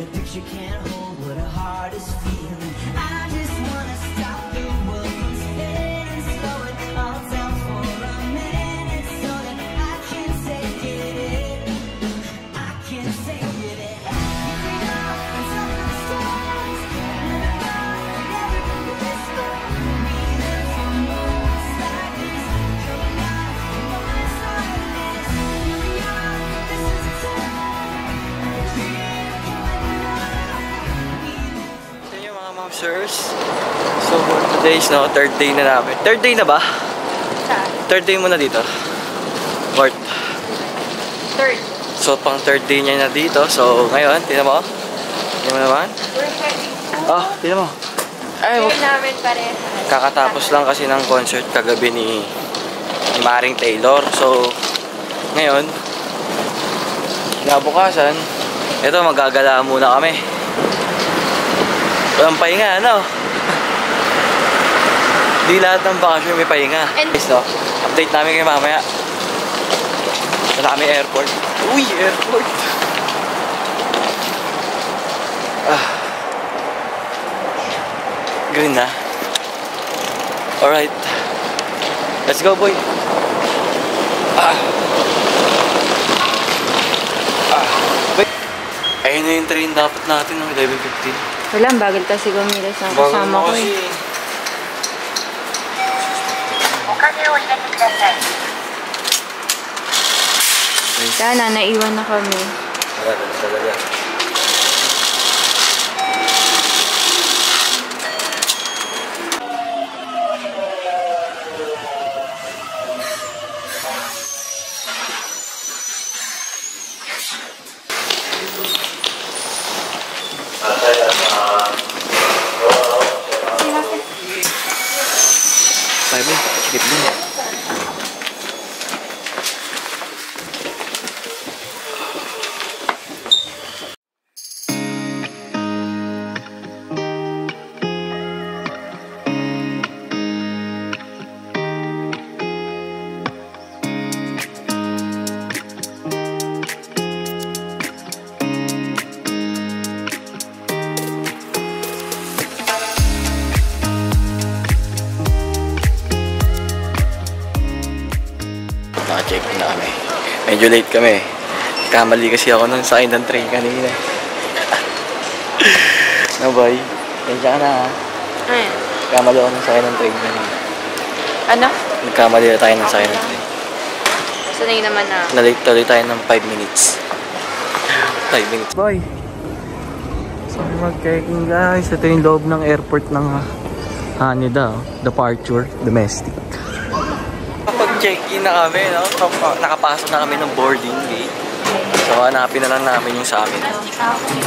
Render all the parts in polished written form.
a picture can't hold what a heart is feeling. I just wanna stop the world from spinning and slow it all down for a minute so that I can take it. I can take it. Looking up on top of the stars, living life, never whisper. Neither for moments like this, coming out in moments like this. Here we are, this is the time. Ito yung mga mobsters. So for today's third day na namin. Third day na ba? Saan? Third day muna dito. Fourth. Third. So pang third day niya na dito. So ngayon, tingnan mo. Tingnan mo naman. We're heading to... Oh, tingnan mo. Ay, Ngayon namin parehas. kakatapos lang kasi ng concert kagabi ni Maring Taylor. So ngayon, kinabukasan, ito magagala muna kami. Walang pahinga, ano? Di lahat ng bakasyon may pahinga. Guys, no? Update namin kayo mamaya. Wala kami airport. Uy, airport! Green na. Alright. Let's go, boy. Wait. Ayun na yung train dapat natin ng 11:15. Wala, bagal kasi gumilas ang kasama ko eh. Sana, naiwan na kami. Wala na talaga. Sabi, skip din. Naka-check na kami. Medyo late kami. Kamali kasi ako nung sakay ng train kanina. No boy? Kaya ka na ha? Ayun. Kamali ako nung sakay ng train kanina. Ano? Nagkamali na tayo ng sakay ng train. Sanay naman na. Na-late tuloy tayo ng 5 minutes. 5 minutes. Boy! So mag-checking guys. Ito yung loob ng airport ng Haneda. Departure. Domestic. Check-in na kami, no? Nakapasok na kami ng boarding gate. So, hanapin na lang namin yung sa amin.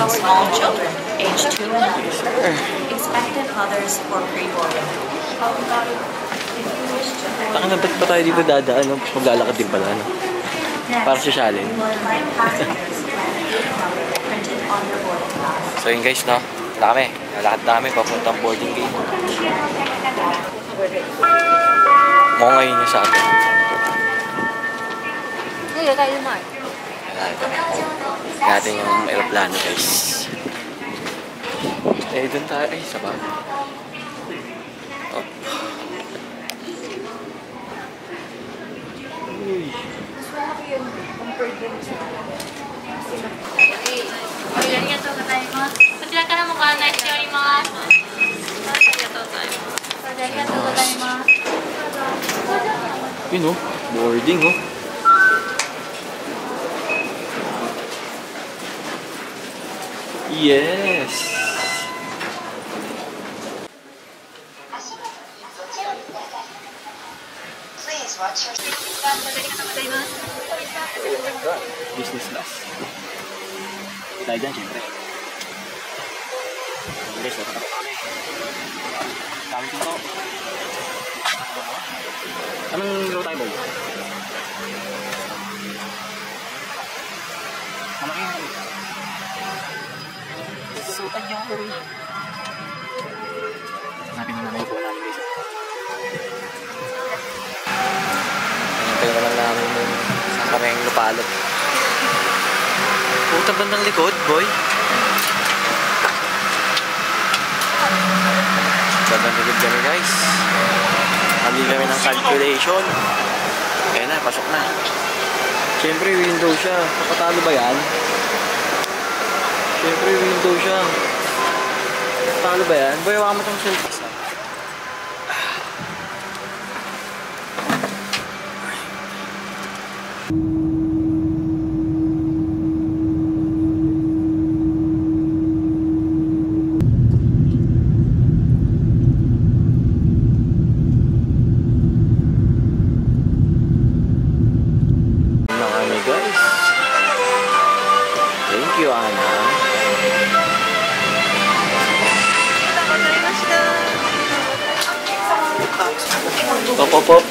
Small children, age 2 and under, expected mothers for pre-boarding. Taka na, ba't ba tayo dito dadaan? No? Maglalakad din pala, no? Para sosyalin. So, yun guys, no? Dami. Nalakad namin papuntang boarding gate. Mo ngayon niya sa atin. Hindi, tayo naman. Natin yung aeroplano guys. Eh, dun tayo. Ay, sabag. Oh. Uy. Yun oh, boarding oh. Yes. Please watch your Business class. Tayo dyan, syempre. Guys, nakatapos kami. Kami dito. Anong low tayo, boy? Malaki yung kami. Susutan niyo ako eh. Hanapin na namin po namin guys. Hinintay naman namin yung saan kami yung lupalot. Puta bandang likod, boy. Tatanggalid kami guys. Hindi kami ng calculation. Kaya na, pasok na. Siyempre window siya. Patalo ba yan? Siyempre window siya. Patalo ba yan? Boy, waka mo itong cellphone. Thank you, Ana. Pop.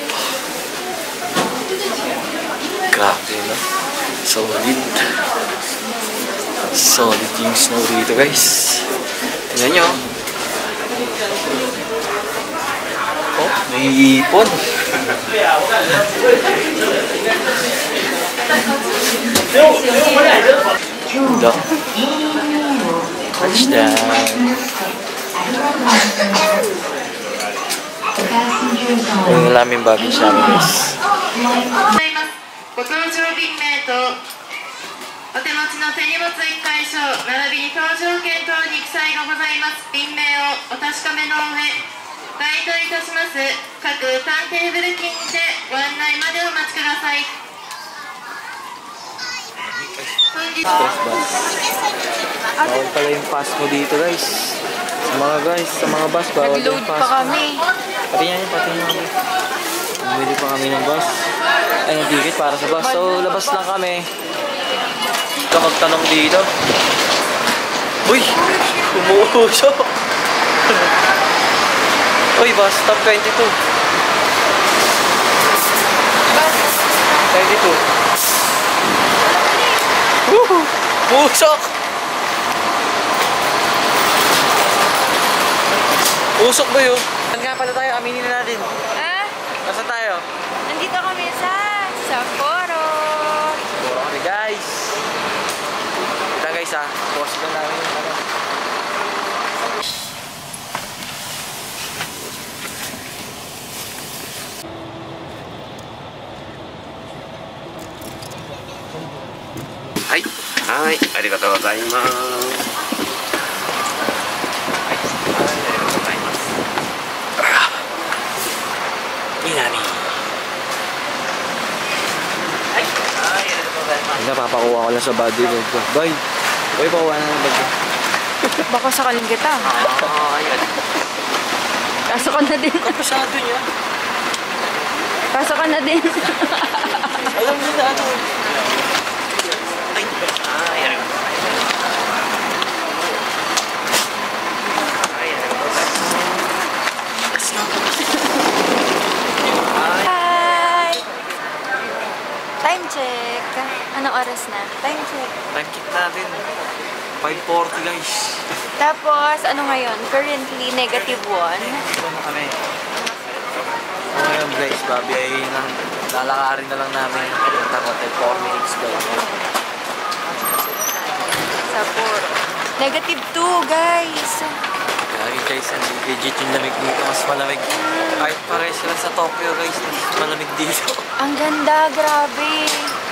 Grabe, no? Solid. Solid yung snow dito, guys. Tingnan nyo. Oh, may ipon. Ito. Touchdown. Yung laming baggage namin, guys. ご搭乗便名とお手持ちの手荷物一回証並びに搭乗券等に記載がございます便名をお確かめの上該当いたします各ターンテーブル機にてご案内までお待ちください。本日 Bawal pala yung pass mo dito, guys. Sa mga guys, sa mga bus, bawal yung Nag-load pass pa mo. kami. Pati yan, pati yan. Bumili pa kami ng bus. Ay, ng ticket para sa bus. So, labas lang kami. Huwag ka magtanong dito. Uy! Umuusok! Uy, bus stop 22. 22. Woohoo! Usok! Usok ba yun? Saan nga pala tayo? Aminin na natin. Ah, Nasaan tayo? nandito kami sa Sapporo. Puro kami guys. Kita guys ha. Post ko namin yung ano. Hai, hai, arigatou gozaimasu. Inani. Napapakuha ko lang sa body bag ko. Boy! Boy, pakuha na ng bag ko. Baka sakaling kita. Ayan. Pasok ka na din. Kapasado niya. Pasok ka na din. Alam niyo na ano. Hi! Time check. Anong oras na? Time check. Time check natin. 5:40 guys. Tapos, ano ngayon? Currently, -1. Ito na kami. So ngayon guys, babiyahin na. Lalakarin na lang namin. Punta ko 4 minutes daw. Sapporo. -2, guys. Kaya guys, ang legit yung lamig dito. Mas malamig. Kahit pares sila sa Tokyo guys, mas malamig dito. Ang ganda, grabe.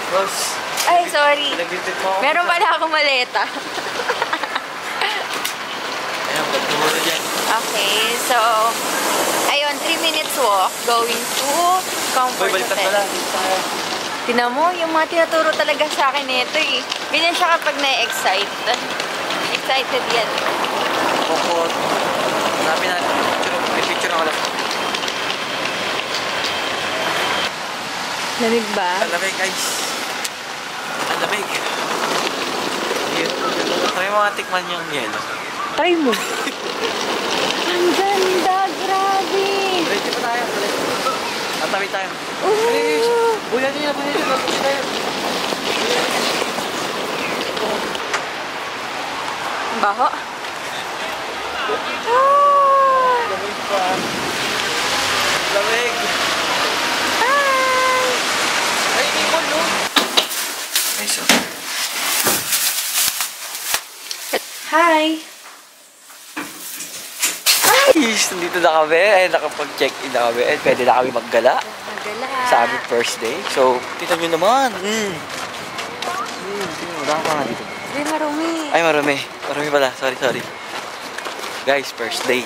Boss, Ay, sorry. pinagbitit mo ako. Meron pala akong maleta. Ayan, ba't tumuro dyan? Okay, so, ayun, 3 minutes walk going to Comfort Boy, baliktad Hotel. pala. Dito tayo. Tinan mo, yung mga tinuturo talaga sa akin nito eh. Ganyan siya kapag na-excite. Excited yan. Kokot. Hanapin natin. May picture ako lang. Lamig ba? Ang lamig guys. Ang lamig. Try mo nga tikman yung yelo. Try mo. Ang ganda, grabe. Ready pa tayo. Tatabi tayo. Ooh. Buya niya, buya niya. Tapos tayo. Ang baho. Lamig pa. Lamig. Hi! Ay, ibon no? Ay, so. Hi! Ay! guys! Nandito na kami. Ay, nakapag-check-in na kami. Ay, pwede na kami maggala. Magala. Sa aming first day. So, tignan nyo naman. Wala ka nga dito. Ay, marumi. Ay, marami. Marami pala. Sorry. Guys, first day.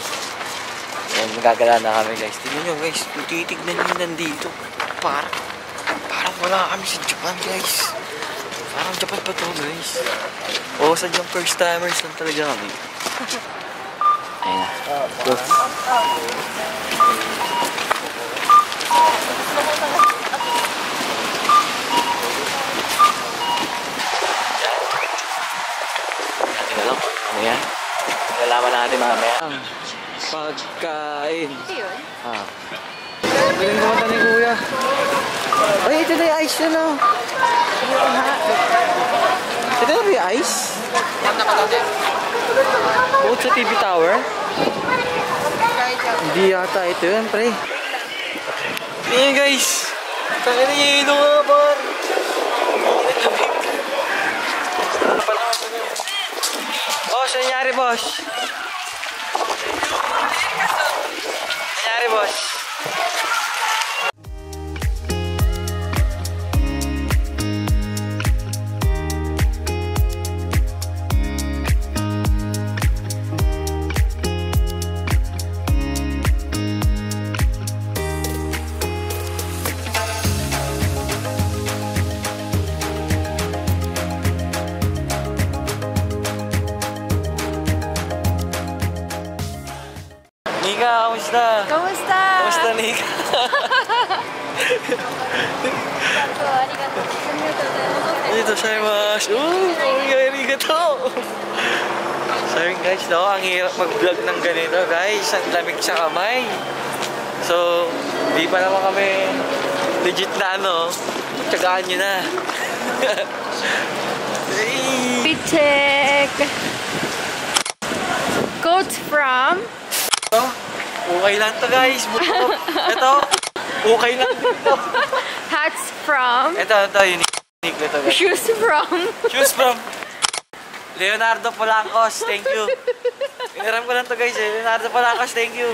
Ayan, magagala na kami, guys. Tignan nyo, guys. Kung titignan nyo nandito. Parang wala kami sa Japan, guys. Parang Japan pa to, guys. Oo, sadyang first timers lang talaga kami. Ayun na. Go. Ano yan? Nalaman natin mamaya. Pagkain. Ito yun? Galing kumanta ni Kuya. Ay, ito na yung ice yun, oh. Ito na ba yung ice? Bukod sa TV tower? Hindi yata ito yun, pre. Ayan, guys. Kaya na yelo nga, par. Oh, saan nangyari, boss? Nangyari, boss? Nika, kamusta? Kamusta? Kamusta, Nika? Dito, Shaimash. Arigato. Sorry guys, no? Ang hirap mag-vlog ng ganito, guys. Ang lamig sa kamay. So, di pa naman kami legit na ano. Tsagaan nyo na. Fit check. Quote from... Okay lang to, guys. Ito, okay lang dito. Hats from... Ito, unique na to, guys. Shoes from... Shoes from Leonardo Polancos, thank you. Inaram ko lang to, guys, Leonardo Polancos, thank you.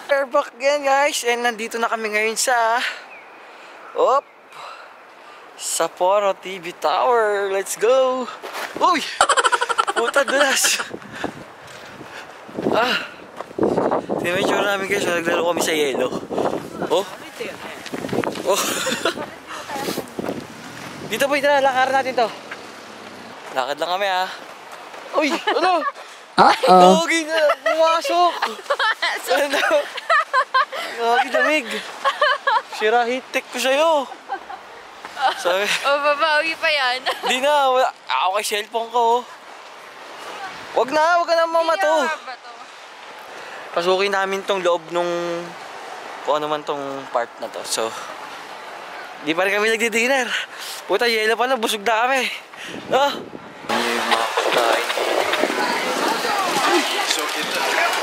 We're back again, guys. And nandito na kami ngayon sa Sapporo TV Tower. Let's go. Uy! Puta, dulas. Tingnan yung namin, guys. Naglaro kami sa yelo. Oh. Dito po, tara, lakaran natin to. Lakad lang kami, ha. Uy, ano? Dogi na, pumasok. Ano? Dogi, damig. Sira hitik ko sa'yo. Sabi, babawi pa yan. di na, ako kay cellphone ko. Wag ka na mamato. Pasukin namin tong loob nung kung ano man tong part na to. So, di pa rin kami nagdi-dinner. Puta, yelo pa na, busog na kami. Ah! Yung mga pagkain. So, in the hotel?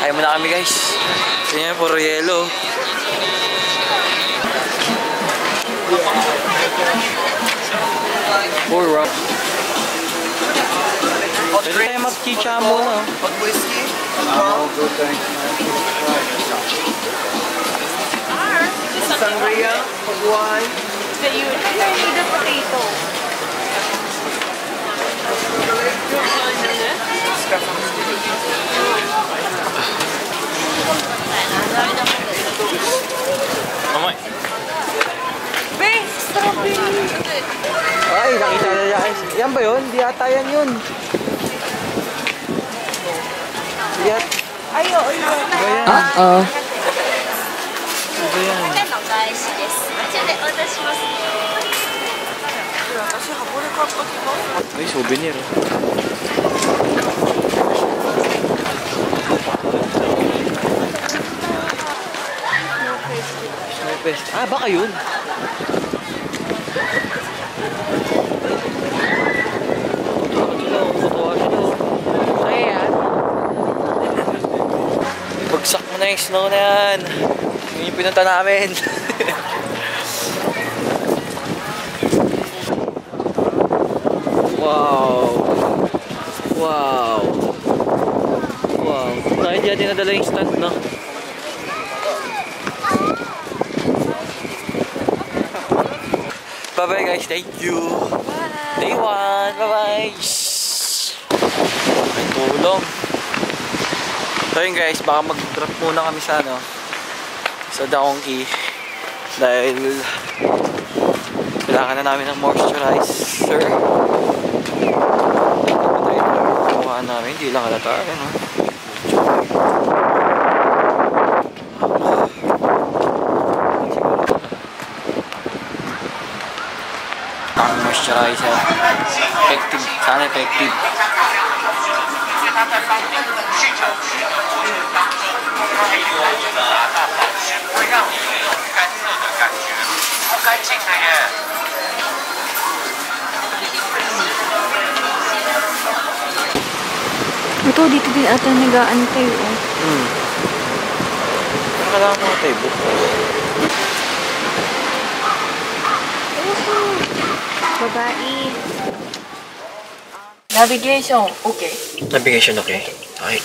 Ayaw mo na kami, guys. Kanya puro yelo. Poor rock. Pwede tayo mag-chicha muna. Pag-whiskey? Sangria? Pag-wine? The potato. Mamay. Be, strawberry. Ay, nakita na yan. Yan ba yun? Di ata yan yun. Di ata. Ay, oo, yun. Ba yan? Oo. Ba yan? Ay, souvenir. Snowfest. Ah, baka yun. yung snow na yan. Yun yung pinunta namin. Wow. Wow. Wow. Bakit di natin nadala yung stand, no? Bye-bye guys. Thank you. Day 1. Bye-bye. May tulong. So yun guys, baka mag-drop muna kami sa ano, sa Donkey. Dahil kailangan na namin ng moisturizer. Kuha namin, hindi lang halata. Ano? Ang moisturizer. Effective. Sana effective. Ito, dito din ata nag-aantay, oh. Pero kailangan mo tayo book. Babae. Navigation, okay. Navigation, okay. Okay.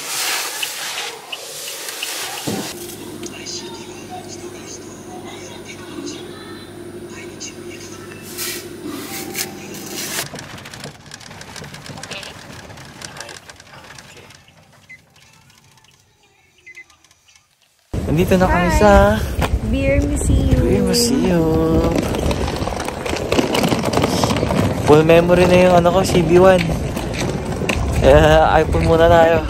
Nandito na kami sa Beer Museum. Beer Museum. Full memory na yung ano ko, CB1. iPhone muna tayo.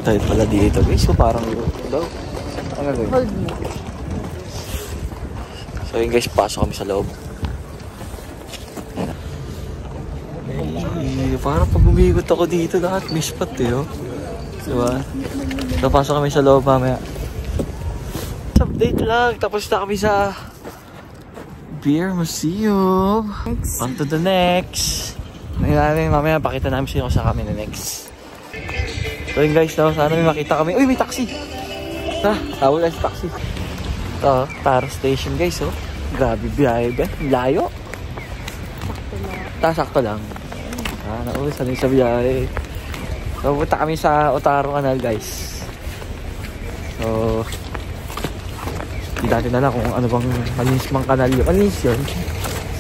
Tayo pala dito guys. So parang daw. Ang gagawin? Hold mo. So yun guys, pasok kami sa loob. Ay, parang pag umigot ako dito, lahat may spot eh, oh. Diba? So pasok kami sa loob mamaya. Update lang. Tapos na kami sa Beer Museum. Next. On to the next. Mamaya pakita namin sa'yo kung saan kami na next. So yun guys, no? Sana may makita kami. Uy, may taxi! Tawag lang sa taxi. Ito, Taro Station guys, oh. Grabe biyahe ba? Layo. Sakto lang. Nauwi sanay sa biyahe. So punta kami sa Otaro Canal guys. So di natin alam kung ano bang malinis mang kanal yun. Malinis yun?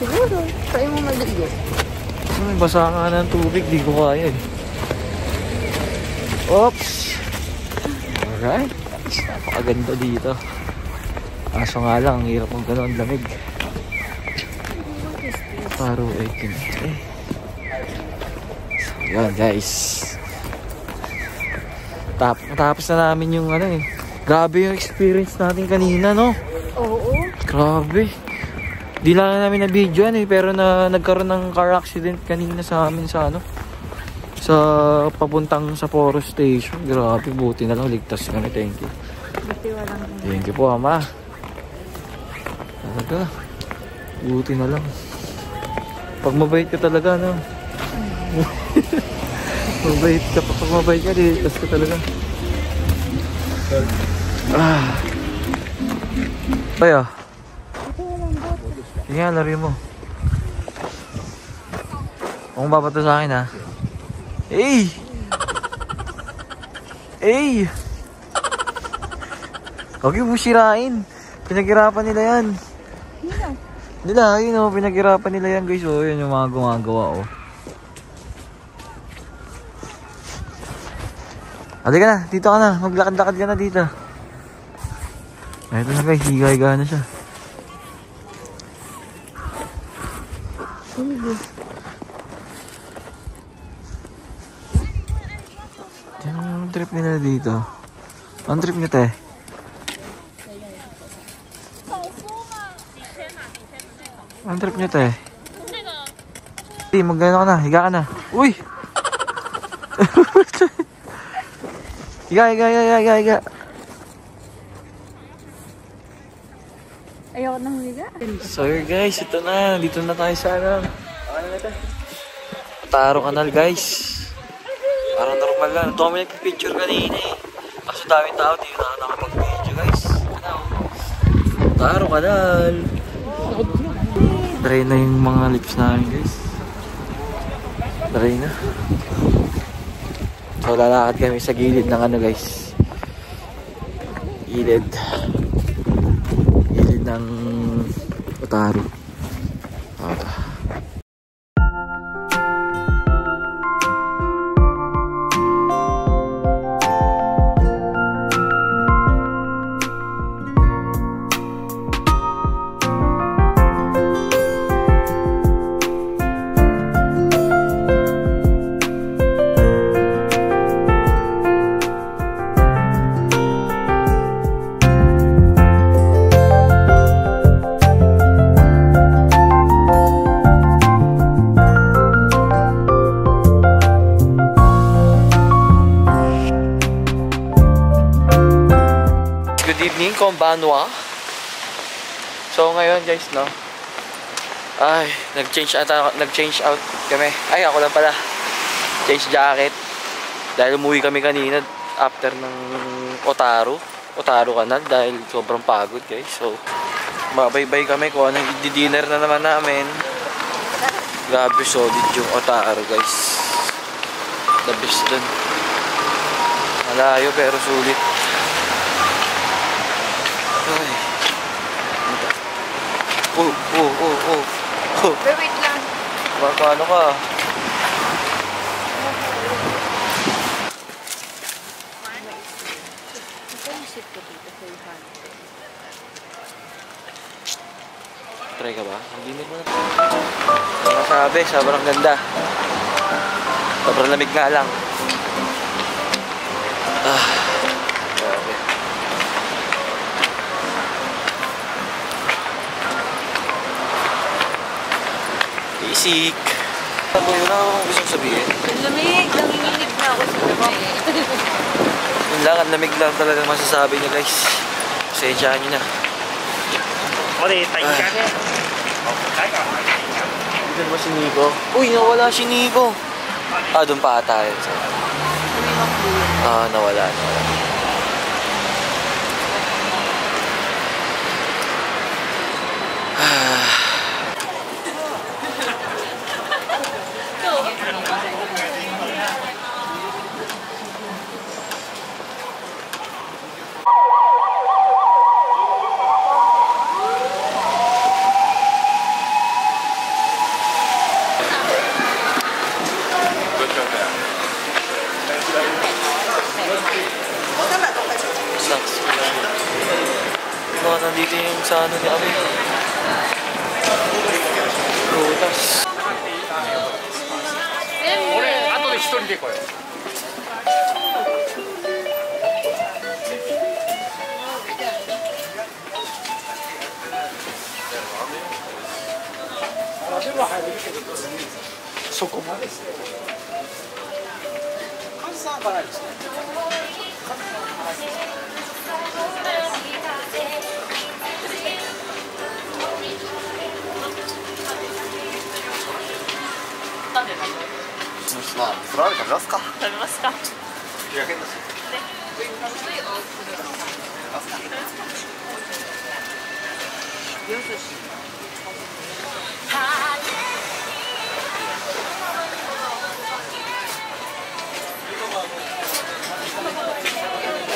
Siguro. Try mo maliit. Ay, basa ka ng tubig. Di ko kaya eh. Oops! Alright. Napakaganda dito. Kaso nga lang, ang hirap mong gano'n lamig. Paro eh. So yun guys. Tapos na namin yung ano eh. Grabe yung experience natin kanina, no? Oo. Grabe. Di lang namin na video eh, pero nagkaroon ng car accident kanina sa amin sa ano, sa papuntang Sapporo Station. Grabe, buti na lang ligtas kami. Thank you. Buti walang. Thank you po, ama. Talaga. Buti na lang. Pag mabait ka talaga, no? Mabait ka. Pag mabait ka, ligtas ka talaga. Tayo. Sige nga, lari mo. Kung babato sa akin, ha? Hey! Hey! Huwag yung sirain. Pinaghirapan nila yan. Yun o, pinaghirapan nila yan guys. O, yun yung mga gumagawa, o. Halika na, dito ka na. Maglakad-lakad ka na dito. Ito na guys, higa-higa na siya. Anong trip nila dito? Anong trip nyo, te? Anong trip nyo, te? Mag-ano ka na, higa ka na. Uy! Higa. Ayoko nang higa. So guys, ito na. Dito na tayo sa ano na ito? Otaro Canal guys. Parang normal lang. Ito kami nagpipicture kanina eh. Tapos daming tao, di na nakapag-video guys. Taro Kanal. Try na yung mga lips namin guys. Try na. So lalakad kami sa gilid ng ano guys. Gilid ng Otaru. Konbanwa. So ngayon guys, no. Ay, nag-change out kami. Ay, ako lang pala. Change jacket. Dahil umuwi kami kanina after ng Otaru Kanal dahil sobrang pagod guys. So mabaybay kami kung anong i-dinner na naman namin. Grabe solid yung Otaru guys. The best dun. Malayo pero sulit. Ay. Wait lang. Paano ka? Try ka ba? Hindi mo na. Ano sabi? Sobrang ganda. Sobrang lamig nga lang. Grabe. Isik. Ano yun ako gusto sabihin? Lamig. Nanginginig na ako sa lamig. Yun lang, ang lamig lang talaga masasabi niya guys. Pasensyahan niyo na. Doon ba si Nico? Uy, nawala si Nico. Doon pa ata yun. Nawala. Nandito yung sa ano ni Abi. Lutas.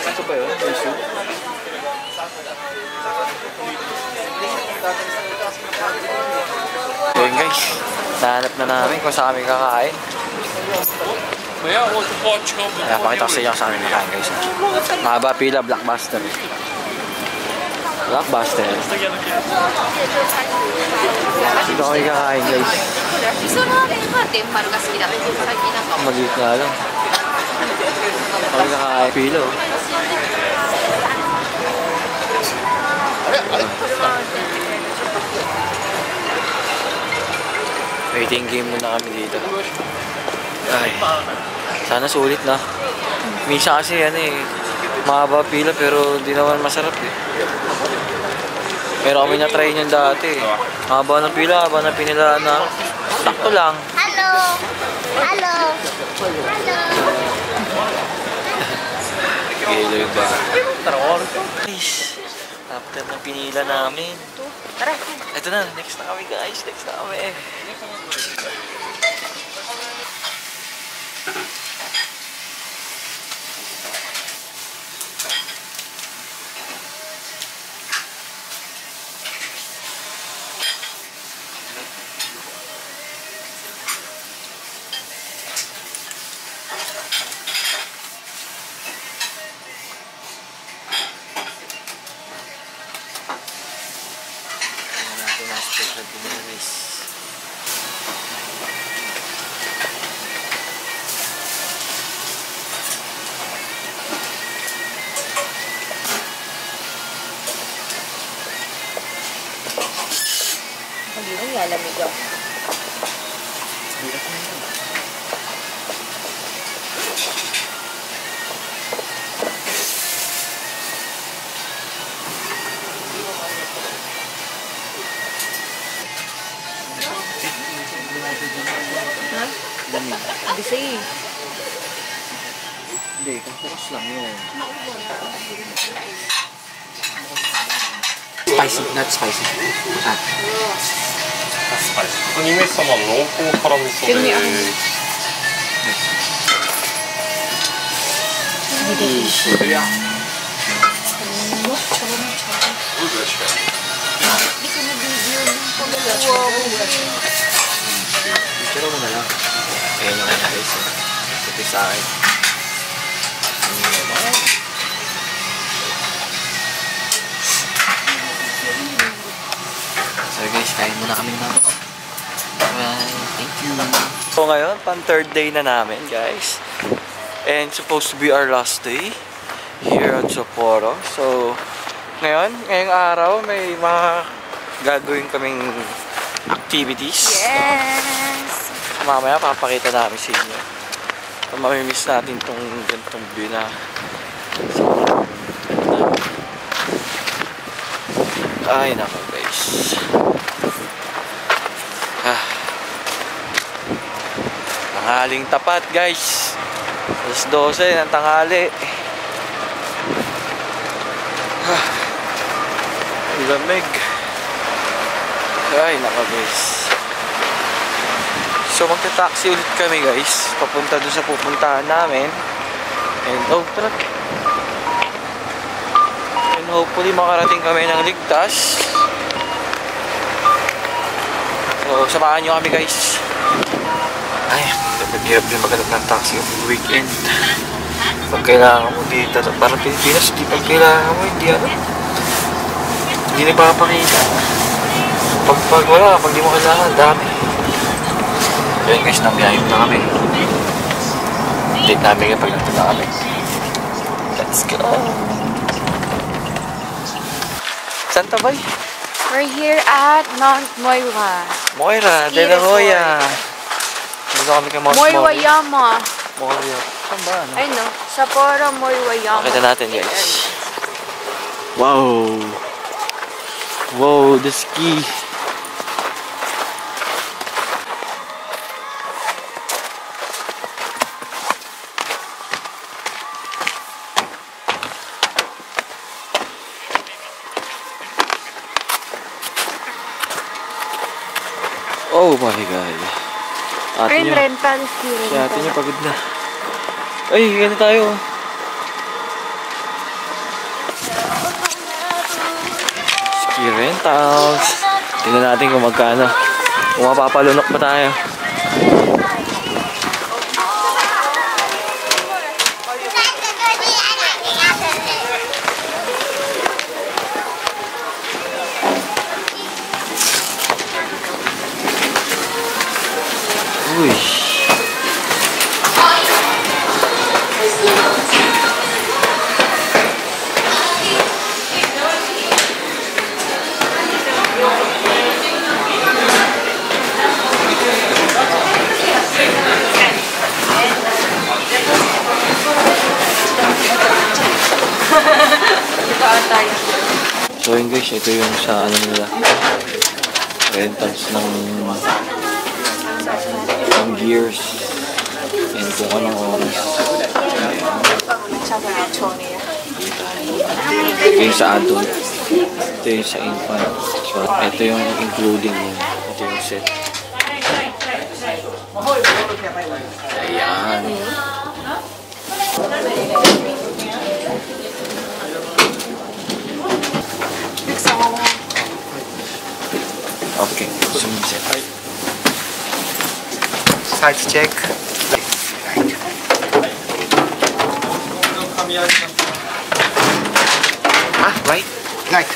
Ito ba yun? So yun guys, nahanap na namin kung saan kami kakain. Kaya pakita ko sa inyo sa amin nakain guys. Mahaba pila, Blockbuster. Dito kami kakain guys. Maliit nga lang. Kami kakain pila. Waiting game muna kami dito. Ay, sana sulit na. Minsan kasi yan mahaba pila pero di naman masarap Meron kami na-try niyan dati Mahaba ng pila, haba ng pinilaan na sakto lang. Gelo yung ba? Guys, after ng pinila namin. Tara. Ito na, next na kami guys. Next na kami. Special deliveries. Hindi mo yalamig ako. Hindi sa'yo. Hindi, kapukas lang yun. Spicy, not spicy. Ah. 2名様の濃厚辛味噌で Picture mo na lang. Ayan yung ano guys. Ito sa akin. So guys, kain muna kami na. Bye. Thank you. So ngayon, pan-third day na namin guys. And supposed to be our last day here at Sapporo. So ngayong araw may mga gagawin kaming activities. Yes! Mamaya papakita namin sa inyo. So, mamimiss natin tong gantong view na. Ay nako guys. Tanghaling tapat guys. Alas 12 ng tanghali. Lamig. Ay nako guys. So magta-taxi ulit kami guys. Papunta doon sa pupuntahan namin. And and hopefully makarating kami ng ligtas. So samahan nyo kami guys. Ay, hirap din maghanap ng taxi over weekend. Pag kailangan mo dito, parang Pilipinas, di pag kailangan mo, hindi nagpapakita. Pag wala, pag di mo kailangan, dami. Kaya guys, nabiyayot na kami. Date namin kapag nandun na kami. Let's go! Saan tabay? We're here at Mount Moira. Moira, De La Hoya. Dito kami kay Mount Moira. Moiwayama. Moira. Saan ba? Ano? Ay no, Sapporo Moiwayama. Pakita natin guys. Wow! Wow, the ski! Oh my god. Ate nyo. Rental ski Si ate nyo pagod na. Ay, gano'n tayo. Ski rentals. Tingnan natin kung magkano. Kung mapapalunok pa tayo. Uy. So yun guys, ito yung sa ano nila, rentals ng gears and kung anong oras. Ito yung sa adult. Ito yung sa infant. So, ito yung including yun. Ito yung set. Ayan. Okay. Zoom set. Size check. Ah, right? Right.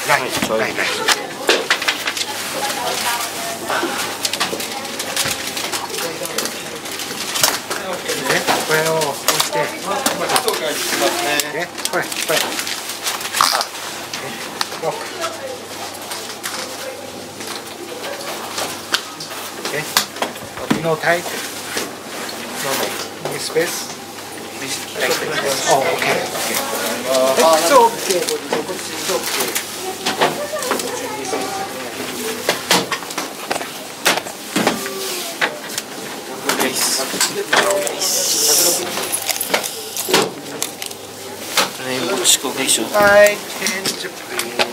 Okay, これを押して。これ。あ、ロック。Okay. No tight. No space. Oh, okay. It's okay. It's okay. Ano yung books ko guys, oh. I change the print.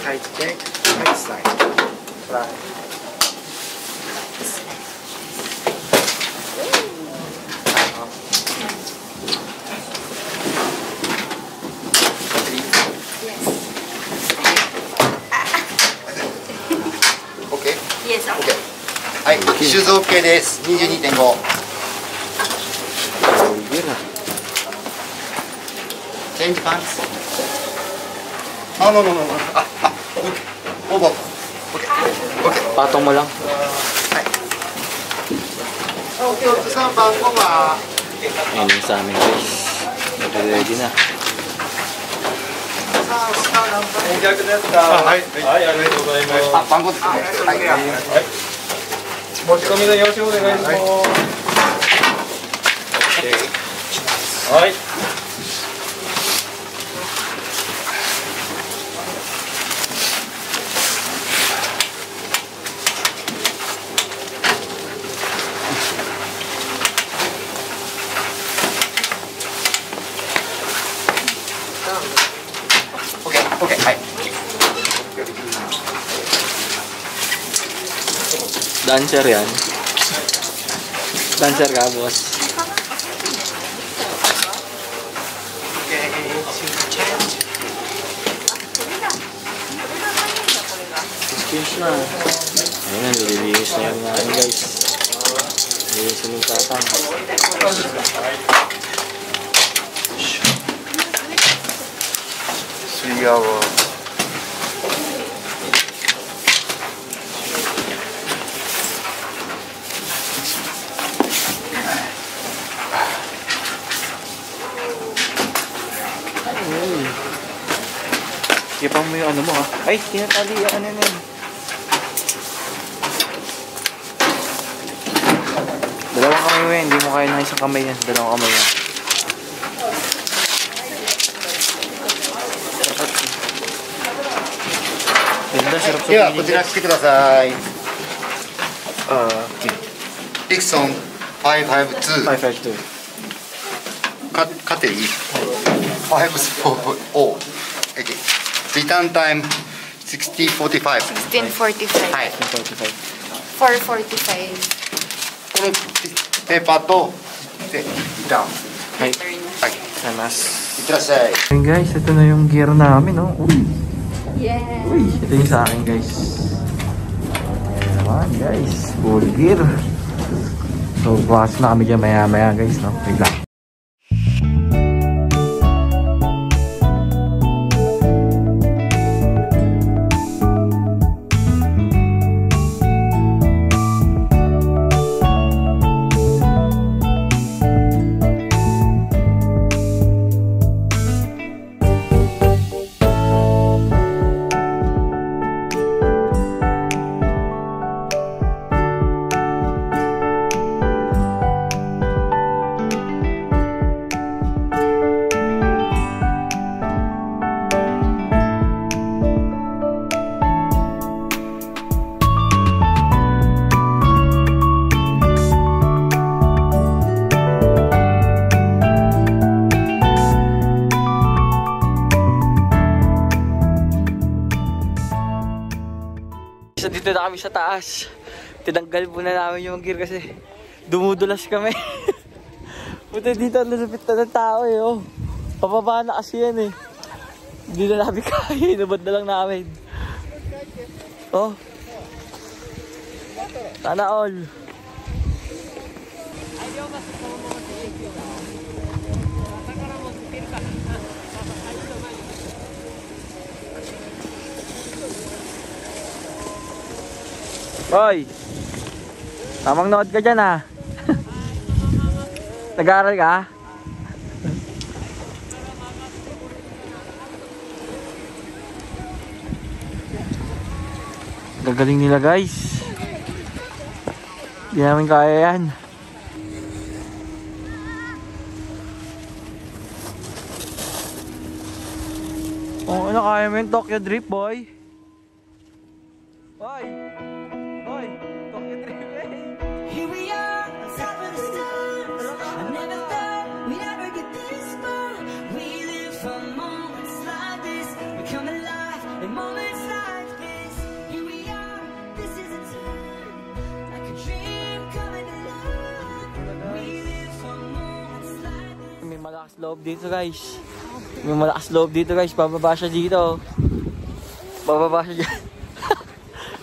Tight check, right side. Right. Okay? Yes, okay. Okay. はい、シューズ OK です。22.5。Change pants. No. Over. Okay. Patong mo lang. はい。お客さん番号は Ayan yung sa amin guys. Ready na. はい。はい、ありがとうございます。あ、番号ですね。はい。持ち込みの用紙お願いします。はい。OK、はい。Dancer yan. Dancer ka, boss. Excuse na. Ayun na, nililinis na yung namin guys. Nililinis na yung tatang. Suyawa. Ipang mo yung ano mo ha. Ay, tinatali yung ano yun. Dalawang kamay mo yan. Hindi mo kaya ng isang kamay yan. Dalawang kamay yan. Ganda, sarap sa では、こ pinig. ちらしてください。 Okay. リクソン552。 552. カテリー。540。OK。リターンタイム6045。 1645. はい。 45. 445. このペーパーと、で、リターン。Hi. はい。Samas. いってらっしゃい。 Ayun guys, ito na yung gear namin, no? Uy! Yeah. Uy! Ito yung sa akin guys. Ayan naman guys, full gear. So, bukas na kami dyan maya guys, no? Wait lang. Dito na kami sa taas. Tinanggal muna namin yung gear kasi dumudulas kami. Buti dito ang lalapit na ng tao eh. Oh. Pababa na kasi yan eh. Hindi na namin kaya. Inubad na lang namin. Oh. Sana all. Hoy! Tamang nood ka dyan ah. Nag-aaral ka? Gagaling nila guys. Hindi namin kaya yan. Oh, ano kaya mo yung Tokyo Drift boy? Boy! Boy! Tokyo Drift eh! Here we are, on top of the stars. I never thought we'd ever get this far. We live for moments like this. We come alive in moments like this. Here we are, this is a time, like a dream coming alive. We live for moments like this. May malakas loob dito guys. May malakas loob dito guys. Bababa siya dito. Bababa siya dyan.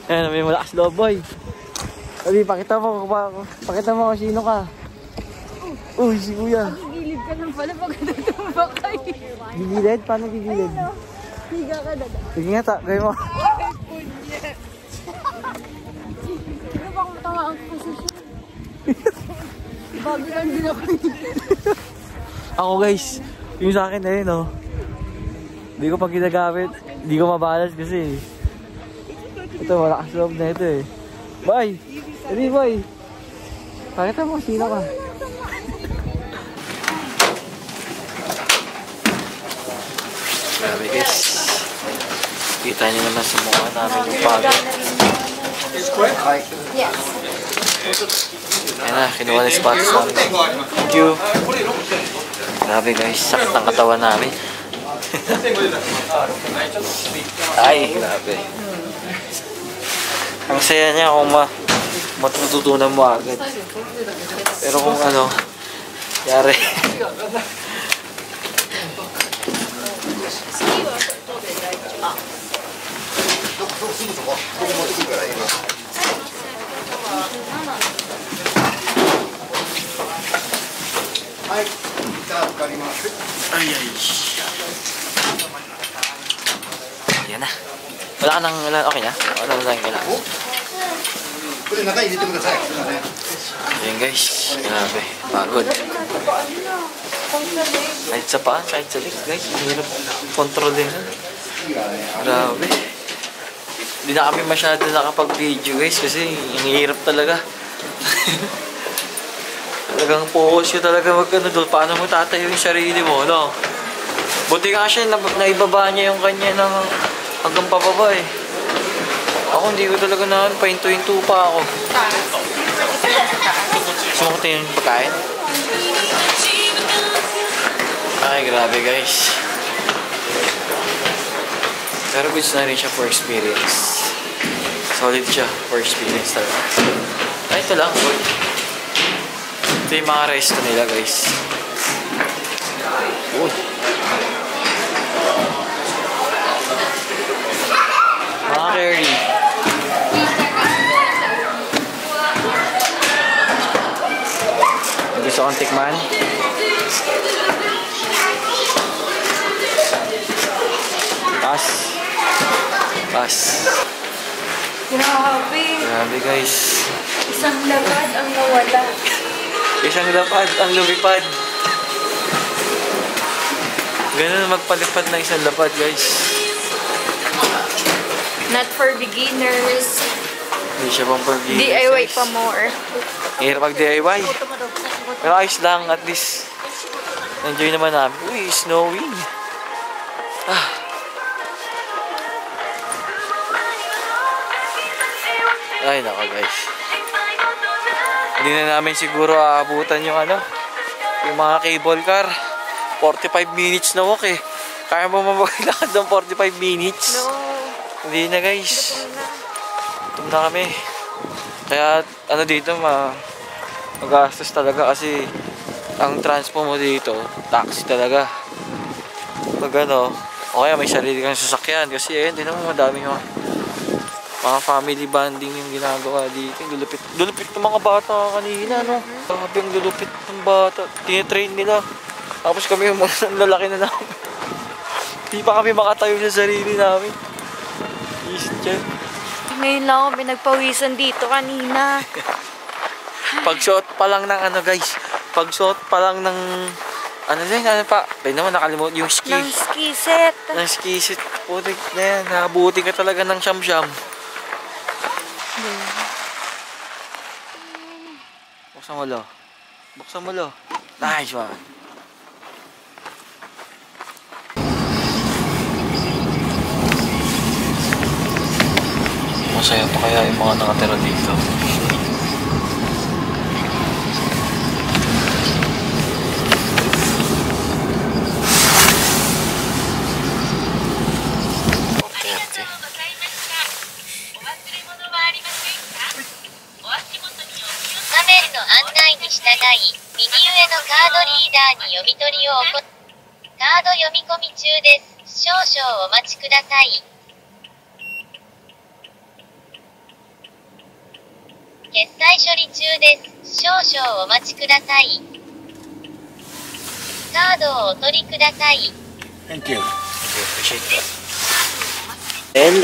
Ayan, may malakas loob boy. Sabi, pakita mo kung sino ka. Uy, si kuya. Gilid ka lang pala pag natutumba kayo. Gigilid? Paano gigilid? Higa ka dada. Sige nga, gawin mo. Ano ba kung tawa ang posisyon? Bago lang din ako. Ako guys, yung sa akin na yun oh. Hindi ko pa ginagamit. Hindi ko mabalance kasi. Ito, malakas loob na ito eh. Bye! Ready boy! Pakita mo, sino ka? Grabe guys. Kita niyo naman sa mukha namin yung pagod. Yes. Ayan na, kinuha na yung spots namin. Thank you. Grabe guys, sakit ng katawan namin. Ay, grabe. Ang saya niya kung matututunan mo agad. Pero kung ano, yari. Ay, ay. Yan na. Wala ka nang, okay na? Wala na lang kailangan. Ayan guys, grabe, pagod. Kahit sa paa, kahit sa legs guys, hirap kontrolin. Grabe. Hindi na kami masyado nakapag-video guys kasi ang hirap talaga. Talagang focus yun talaga magkano doon. Paano mo tatayo yung sarili mo, no? Buti nga siya, naibaba niya yung kanya ng hanggang pababa eh. Ako hindi ko talaga na pahinto-hinto pa ako. Gusto mo ko yung pagkain? Ay, grabe guys. Pero goods na rin siya for experience. Solid siya for experience talaga. Ay, ito lang. Ito yung mga resto nila guys. Uy. Mga carry. Gusto kong tikman? Pass. Pass. Grabe. Grabe guys. Isang lapad ang nawala. Isang lapad ang lumipad. Ganun magpalipad ng isang lapad guys. Not for beginners. Hindi siya pang pag-ibig. DIY pa more. Hirap mag-DIY. Pero ayos lang, at least enjoy naman namin. Uy, snowing. Ah. Ay, nako guys. Hindi na namin siguro aabutan yung ano, yung mga cable car. 45 minutes na walk eh. Kaya mo maglakad ng 45 minutes? No. Hindi na guys. gutom na kami. Kaya ano dito magastos talaga kasi ang transpo mo dito, taxi talaga. Pag ano, o kaya may sarili kang sasakyan kasi ayun, din naman madami mga family bonding yung ginagawa dito. Lulupit ng mga bata kanina, no? Sabi yung lulupit ng bata. Tinitrain nila. Tapos kami yung mga lalaki na namin. Di pa kami makatayo sa sarili namin. Isip dyan. Ngayon lang ako pinagpawisan dito kanina. Pag-shot pa lang ng ano guys. Pag-shot pa lang ng... Ano pa? Ay naman nakalimutan yung ski. Ng ski set. Ng ski set. Putik na yan. Nakabuti ka talaga ng siyam-siyam. Buksan mo lo. Buksan mo lo. Nice one. Masaya pa kaya yung mga nakatira dito. Thank you. Appreciate that. And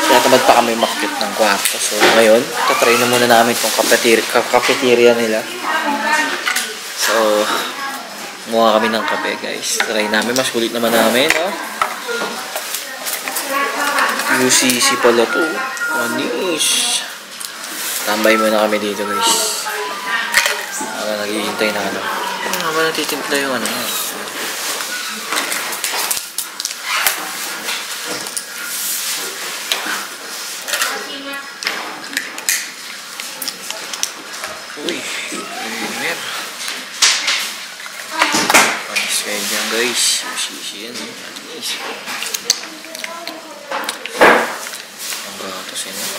tinatamad pa kami makikip ng kwarto. So ngayon, tatry na muna namin itong cafeteria nila. So, muha kami ng kape guys. Try namin, mas kulit naman namin. Oh. UCC pala to. Anis. Tambay muna kami dito guys. Naghihintay na ano. Habang natitimpla yung ano. Uy, mer. Panis kayo dyan guys. Sisi yan eh. Panis. Ang gatos yun eh.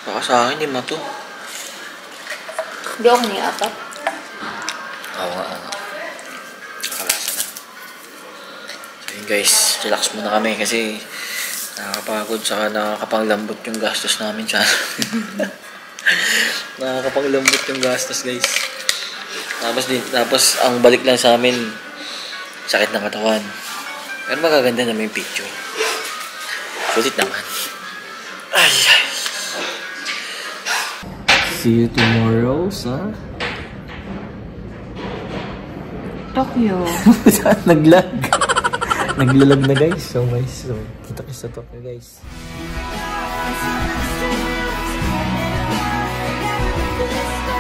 Baka sa akin, di mato. Hindi ako niyatak. Oo nga. Nakalasa na. So yun guys, relax muna kami kasi nakakapagod saka nakakapanglambot yung gastos namin sa nakakapanglambot yung gastos guys. Tapos ang balik lang sa amin, sakit ng katawan. Pero magaganda naman yung picture. Sulit naman. Ay. See you tomorrow sa Tokyo. Naglag. Naglalag na guys. So punta kayo sa Tokyo guys. Let's